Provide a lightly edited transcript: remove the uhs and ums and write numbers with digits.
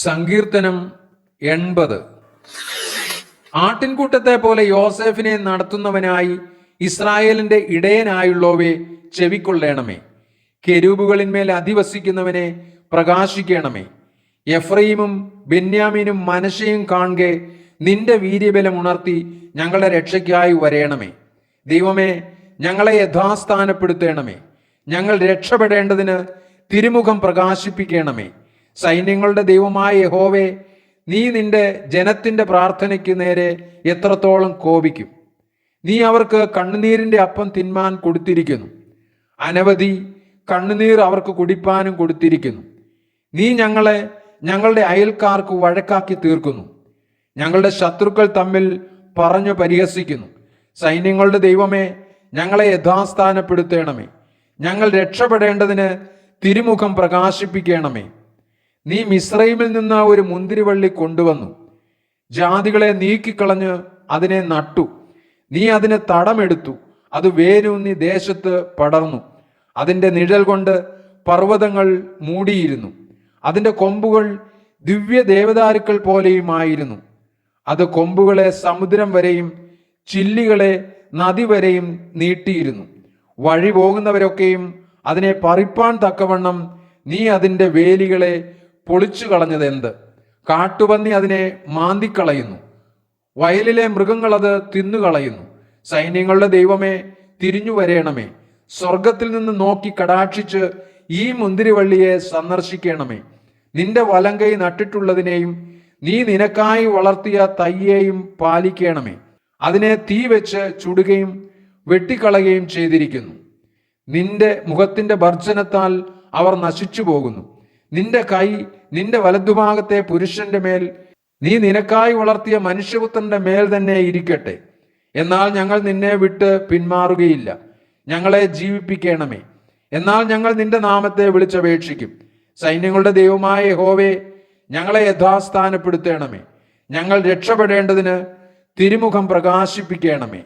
സങ്കീർത്തനം 80. ആട്ടിൻകൂട്ടത്തെ പോലെ യോസേഫിനെ നടത്തുന്നവനായി ഇസ്രായേലിന്റെ ഇടയനായുള്ളോവേ ചെവിക്കൊള്ളേണമേ. കെരൂബുകളിന്മേൽ അധിവസിക്കുന്നവനെ പ്രകാശിക്കണമേ. എഫ്രയീമും ബെന്യാമീനും മനശ്ശെയും കാൺകെ നിന്റെ വീര്യബലം ഉണർത്തി ഞങ്ങളുടെ രക്ഷയ്ക്കായി വരേണമേ. ദൈവമേ, ഞങ്ങളെ യഥാസ്ഥാനപ്പെടുത്തേണമേ. ഞങ്ങൾ രക്ഷപ്പെടേണ്ടതിന് തിരുമുഖം പ്രകാശിപ്പിക്കണമേ. സൈന്യങ്ങളുടെ ദൈവമായ യഹോവേ, നീ നിന്റെ ജനത്തിന്റെ പ്രാർത്ഥനയ്ക്ക് നേരെ എത്രത്തോളം കോപിക്കും. നീ അവർക്ക് കണ്ണുനീരിന്റെ അപ്പം തിന്മാൻ കൊടുത്തിരിക്കുന്നു. അനവധി കണ്ണുനീർ അവർക്ക് കുടിപ്പാനും കൊടുത്തിരിക്കുന്നു. നീ ഞങ്ങളെ ഞങ്ങളുടെ അയൽക്കാർക്ക് വഴക്കാക്കി തീർക്കുന്നു. ഞങ്ങളുടെ ശത്രുക്കൾ തമ്മിൽ പറഞ്ഞു പരിഹസിക്കുന്നു. സൈന്യങ്ങളുടെ ദൈവമേ, ഞങ്ങളെ യഥാസ്ഥാനപ്പെടുത്തേണമേ. ഞങ്ങൾ രക്ഷപ്പെടേണ്ടതിന് തിരുമുഖം പ്രകാശിപ്പിക്കണമേ. നീ മിസ്രൈമിൽ നിന്ന് ഒരു മുന്തിരിവള്ളി കൊണ്ടുവന്നു. ജാതികളെ നീക്കിക്കളഞ്ഞ് അതിനെ നട്ടു. നീ അതിന് തടമെടുത്തു. അത് വേരൂന്നി ദേശത്ത് പടർന്നു. അതിൻ്റെ നിഴൽ കൊണ്ട് പർവ്വതങ്ങൾ മൂടിയിരുന്നു. അതിൻ്റെ കൊമ്പുകൾ ദിവ്യ ദേവദാരുക്കൾ പോലെയുമായിരുന്നു. അത് കൊമ്പുകളെ സമുദ്രം വരെയും ചില്ലികളെ നദി വരെയും നീട്ടിയിരുന്നു. വഴി പോകുന്നവരൊക്കെയും അതിനെ പറിപ്പാൻ തക്കവണ്ണം നീ അതിൻ്റെ വേലികളെ പൊളിച്ചു കളഞ്ഞതെന്ത്? കാട്ടുപന്നി അതിനെ മാന്തിക്കളയുന്നു. വയലിലെ മൃഗങ്ങൾ അത് തിന്നുകളയുന്നു. സൈന്യങ്ങളുടെ ദൈവമേ, തിരിഞ്ഞു വരേണമേ. സ്വർഗത്തിൽ നിന്ന് നോക്കി കടാക്ഷിച്ച് ഈ മുന്തിരിവള്ളിയെ സന്ദർശിക്കണമേ. നിന്റെ വലങ്കൈ നട്ടിട്ടുള്ളതിനെയും നീ നിനക്കായി വളർത്തിയ തയ്യേയും പാലിക്കണമേ. അതിനെ തീ വെച്ച് ചുടുകയും വെട്ടിക്കളയുകയും ചെയ്തിരിക്കുന്നു. നിന്റെ മുഖത്തിന്റെ ഭർജനത്താൽ അവർ നശിച്ചു പോകുന്നു. നിന്റെ കൈ നിന്റെ വലതുഭാഗത്തെ പുരുഷന്റെ മേൽ, നീ നിനക്കായി വളർത്തിയ മനുഷ്യപുത്രന്റെ മേൽ തന്നെ ഇരിക്കട്ടെ. എന്നാൽ ഞങ്ങൾ നിന്നെ വിട്ട് പിന്മാറുകയില്ല. ഞങ്ങളെ ജീവിപ്പിക്കണമേ. എന്നാൽ ഞങ്ങൾ നിന്റെ നാമത്തെ വിളിച്ചപേക്ഷിക്കും. സൈന്യങ്ങളുടെ ദൈവമായ യഹോവേ, ഞങ്ങളെ യഥാസ്ഥാനപ്പെടുത്തേണമേ. ഞങ്ങൾ രക്ഷപ്പെടേണ്ടതിന് തിരുമുഖം പ്രകാശിപ്പിക്കണമേ.